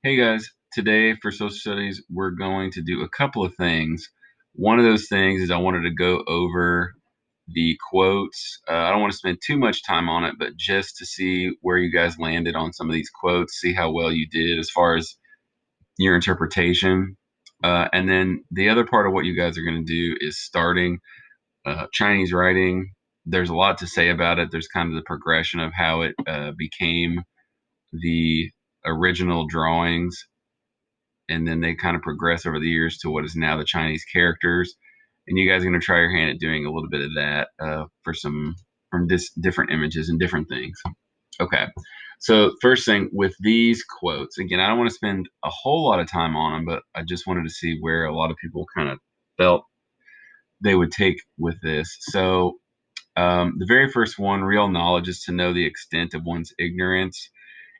Hey guys, today for social studies, we're going to do a couple of things. One of those things is I wanted to go over the quotes. I don't want to spend too much time on it, but just to see where you guys landed on some of these quotes, see how well you did as far as your interpretation. And then the other part of what you guys are going to do is starting Chinese writing. There's a lot to say about it. There's kind of the progression of how it became the original drawings, and then they kind of progress over the years to what is now the Chinese characters. And you guys are going to try your hand at doing a little bit of that for some from different images and different things. Okay. So first thing with these quotes, again, I don't want to spend a whole lot of time on them, but I just wanted to see where a lot of people kind of felt they would take with this. So the very first one, real knowledge is to know the extent of one's ignorance,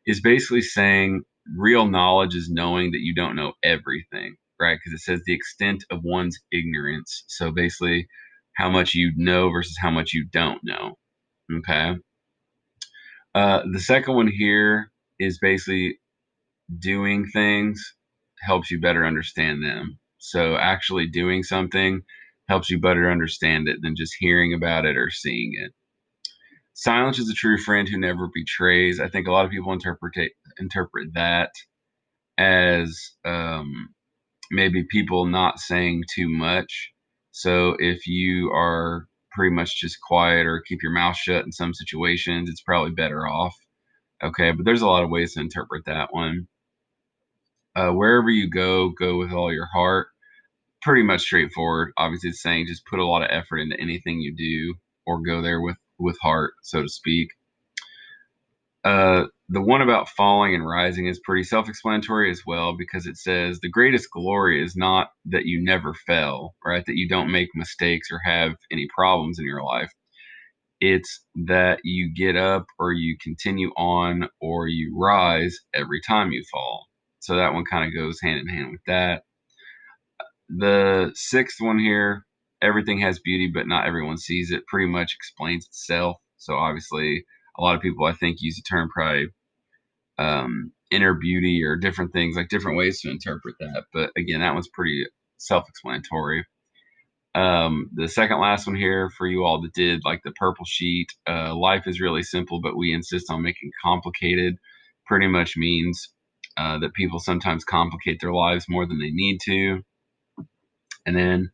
is basically saying real knowledge is knowing that you don't know everything, right? Because it says the extent of one's ignorance. So basically, how much you know versus how much you don't know. Okay. The second one here is basically doing things helps you better understand them. So actually doing something helps you better understand it than just hearing about it or seeing it. Silence is a true friend who never betrays. I think a lot of people interpret that as maybe people not saying too much. So if you are pretty much just quiet or keep your mouth shut in some situations, it's probably better off. Okay, but there's a lot of ways to interpret that one. Wherever you go, go with all your heart. Pretty much straightforward. Obviously, it's saying just put a lot of effort into anything you do, or go there with heart, so to speak. The one about falling and rising is pretty self-explanatory as well, because it says the greatest glory is not that you never fell, right? That you don't make mistakes or have any problems in your life. It's that you get up or you continue on or you rise every time you fall. So that one kind of goes hand in hand with that. The sixth one here, everything has beauty, but not everyone sees it, pretty much explains itself. So obviously, a lot of people I think use the term probably inner beauty or different things, like different ways to interpret that. But again, that one's pretty self-explanatory. The second last one here for you all that did like the purple sheet, life is really simple, but we insist on making complicated. Pretty much means that people sometimes complicate their lives more than they need to. And then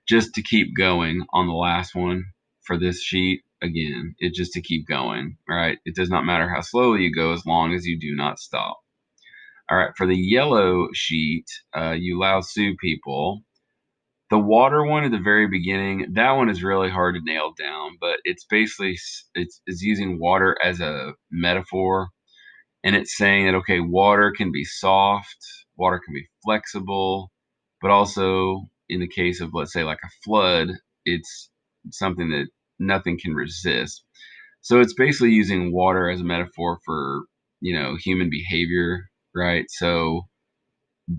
just to keep going on the last one for this sheet, again, it just to keep going, right? It does not matter how slowly you go as long as you do not stop. All right, for the yellow sheet, you Lao Tzu people. The water one at the very beginning, that one is really hard to nail down, but it's basically it's using water as a metaphor, and it's saying that okay, water can be soft, water can be flexible, but also in the case of let's say like a flood, it's something that nothing can resist. So it's basically using water as a metaphor for human behavior, right? So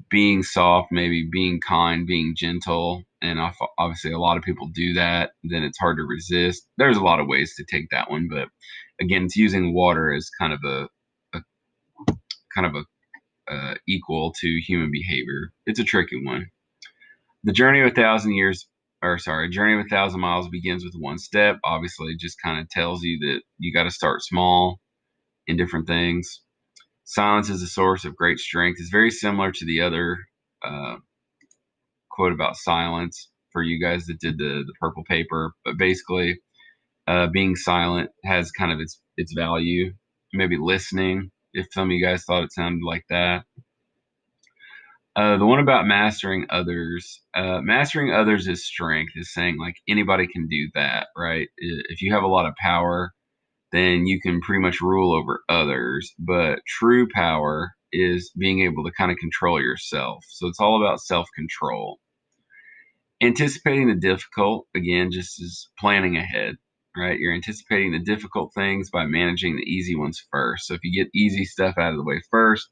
being soft, maybe being kind, being gentle, and obviously a lot of people do that, then it's hard to resist. There's a lot of ways to take that one, but again, it's using water as kind of a kind of a equal to human behavior. It's a tricky one. The journey of a thousand years, or sorry, journey of a thousand miles begins with one step. Obviously, just kind of tells you that you got to start small in different things. Silence is a source of great strength. It's very similar to the other uh, quote about silence for you guys that did the purple paper, but basically, being silent has kind of its value. Maybe listening, if some of you guys thought it sounded like that. The one about mastering others is strength, is saying like anybody can do that, right? If you have a lot of power, then you can pretty much rule over others. But true power is being able to kind of control yourself. So it's all about self control. Anticipating the difficult, again, just is planning ahead, right? You're anticipating the difficult things by managing the easy ones first. So if you get easy stuff out of the way first,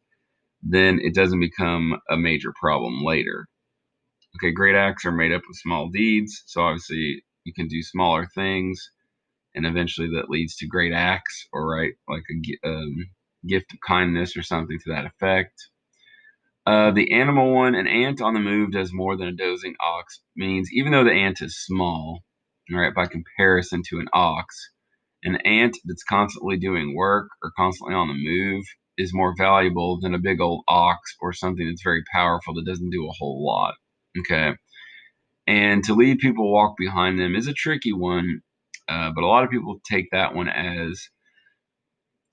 then it doesn't become a major problem later. Okay, great acts are made up of small deeds. So obviously you can do smaller things, and eventually that leads to great acts, or right, like a gift of kindness or something to that effect. The animal one, an ant on the move does more than a dozing ox, means even though the ant is small, right, by comparison to an ox, an ant that's constantly doing work or constantly on the move is more valuable than a big old ox or something that's very powerful that doesn't do a whole lot. Okay. And to lead people walk behind them is a tricky one, but a lot of people take that one as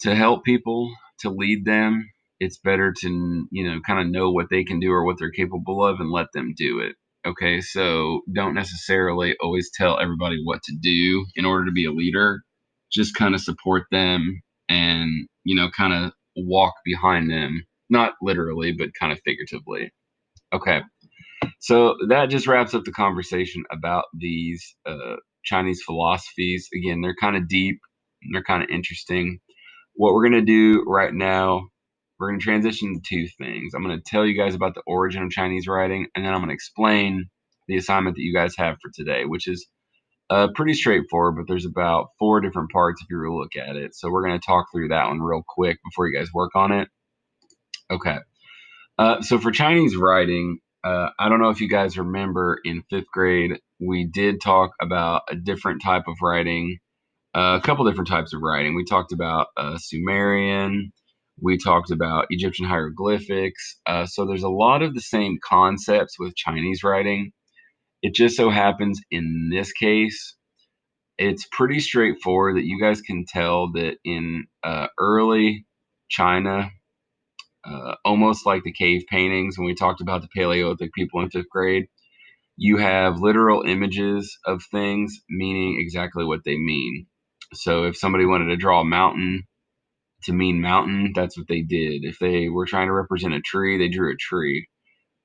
to help people, to lead them. It's better to, kind of know what they can do or what they're capable of and let them do it. Okay, so don't necessarily always tell everybody what to do in order to be a leader. Just kind of support them and, kind of walk behind them, not literally, but kind of figuratively. Okay, so that just wraps up the conversation about these Chinese philosophies. Again, they're kind of deep, they're kind of interesting. What we're going to do right now, we're going to transition to two things. I'm going to tell you guys about the origin of Chinese writing, and then I'm going to explain the assignment that you guys have for today, which is pretty straightforward, but there's about 4 different parts if you were to look at it. So we're going to talk through that one real quick before you guys work on it. Okay. So for Chinese writing, I don't know if you guys remember in 5th grade, we did talk about a different type of writing, a couple different types of writing. We talked about Sumerian, we talked about Egyptian hieroglyphics. So there's a lot of the same concepts with Chinese writing. It just so happens in this case, it's pretty straightforward that you guys can tell that in early China, almost like the cave paintings when we talked about the Paleolithic people in 5th grade, you have literal images of things meaning exactly what they mean. So if somebody wanted to draw a mountain to mean mountain, that's what they did. If they were trying to represent a tree, they drew a tree.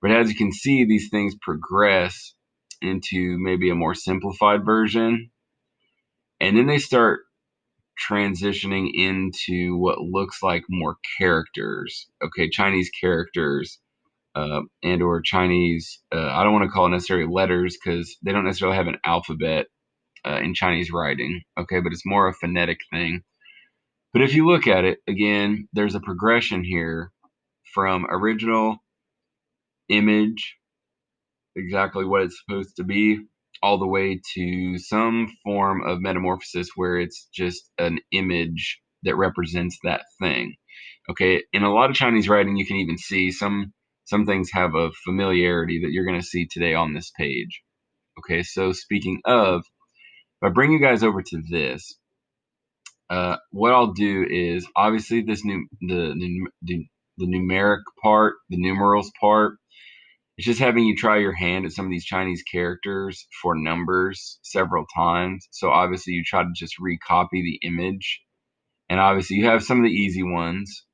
But as you can see, these things progress into maybe a more simplified version. And then they start transitioning into what looks like more characters. Okay, Chinese characters and or Chinese. I don't want to call it necessarily letters because they don't necessarily have an alphabet in Chinese writing. Okay, but it's more a phonetic thing. But if you look at it again, there's a progression here from original image, exactly what it's supposed to be, all the way to some form of metamorphosis where it's just an image that represents that thing. Okay, in a lot of Chinese writing, you can even see some things have a familiarity that you're going to see today on this page. Okay, so speaking of, if I bring you guys over to this, what I'll do is obviously this new the numeric part, the numerals part. It's just having you try your hand at some of these Chinese characters for numbers several times. So obviously you try to just recopy the image, and obviously you have some of the easy ones,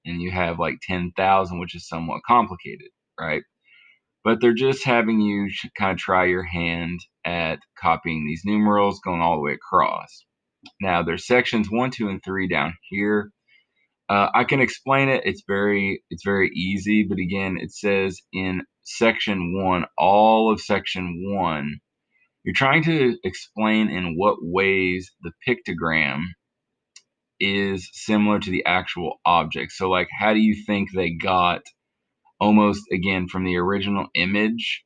and you have like 10,000, which is somewhat complicated, right? But they're just having you kind of try your hand at copying these numerals going all the way across. Now there's sections 1, 2, and 3 down here. I can explain it. It's very easy. But again, it says in section 1, all of section 1, you're trying to explain in what ways the pictogram is similar to the actual object. So, like, how do you think they got almost again from the original image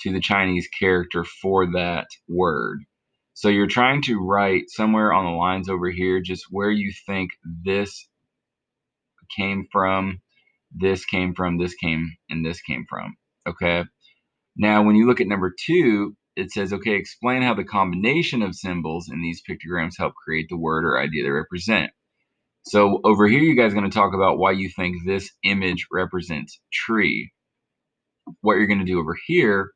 to the Chinese character for that word? So you're trying to write somewhere on the lines over here just where you think this came from, this came from, this came, and this came from. Okay. Now, when you look at number 2, it says, okay, explain how the combination of symbols in these pictograms help create the word or idea they represent. So over here, you guys are going to talk about why you think this image represents tree. What you're going to do over here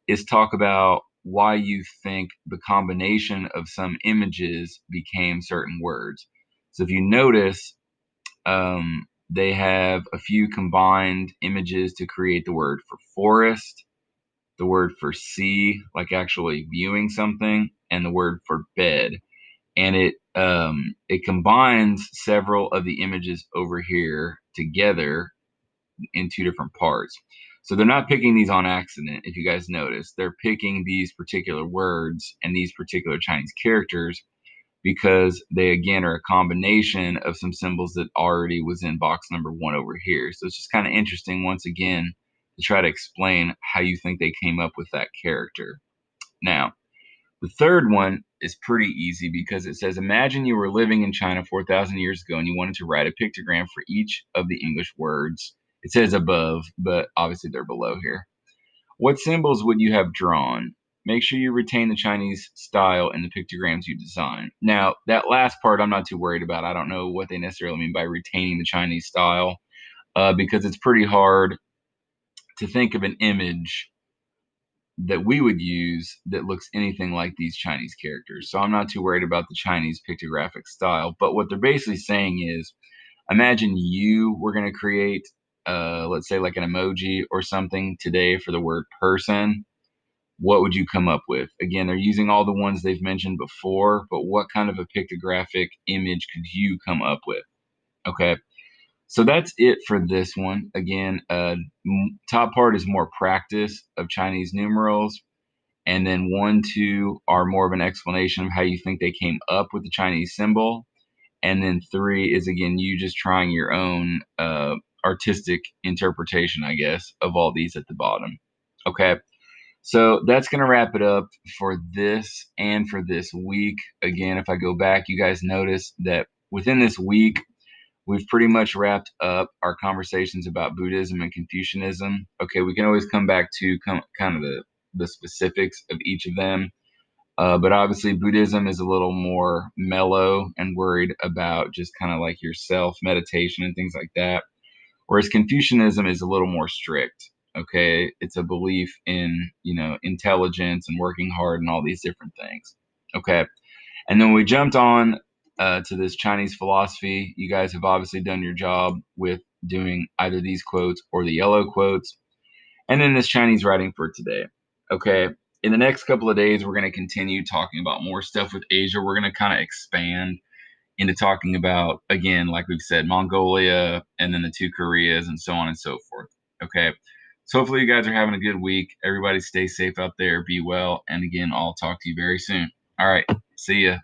is talk about why you think the combination of some images became certain words. So if you notice, they have a few combined images to create the word for forest, the word for see, like actually viewing something, and the word for bed. And it combines several of the images over here together in 2 different parts. So they're not picking these on accident, if you guys notice. They're picking these particular words and these particular Chinese characters because they again are a combination of some symbols that already was in box number one over here. So it's just kind of interesting once again to try to explain how you think they came up with that character. Now, the third one is pretty easy because it says, imagine you were living in China 4,000 years ago and you wanted to write a pictogram for each of the English words. It says above, but obviously they're below here. What symbols would you have drawn? Make sure you retain the Chinese style in the pictograms you design. Now, that last part I'm not too worried about. I don't know what they necessarily mean by retaining the Chinese style, because it's pretty hard to think of an image that we would use that looks anything like these Chinese characters. So I'm not too worried about the Chinese pictographic style. But what they're basically saying is, imagine you were going to create, let's say, like an emoji or something today for the word person. What would you come up with? Again, they're using all the ones they've mentioned before, but what kind of a pictographic image could you come up with? Okay. So that's it for this one. Again, top part is more practice of Chinese numerals. And then 1, 2 are more of an explanation of how you think they came up with the Chinese symbol. And then 3 is, again, you just trying your own artistic interpretation, I guess, of all these at the bottom. Okay. So that's going to wrap it up for this and for this week. Again, if I go back, you guys notice that within this week, we've pretty much wrapped up our conversations about Buddhism and Confucianism. Okay, we can always come back to kind of the specifics of each of them. But obviously, Buddhism is a little more mellow and worried about just kind of like your self meditation and things like that. Whereas Confucianism is a little more strict. Okay, it's a belief in intelligence and working hard and all these different things. Okay, and then we jumped on to this Chinese philosophy. You guys have obviously done your job with doing either these quotes or the yellow quotes, and then this Chinese writing for today. Okay, in the next couple of days, we're going to continue talking about more stuff with Asia. We're going to kind of expand into talking about, again, like we've said, Mongolia and then the two Koreas and so on and so forth. Okay. So hopefully you guys are having a good week. Everybody stay safe out there, be well. And again, I'll talk to you very soon. All right. See ya.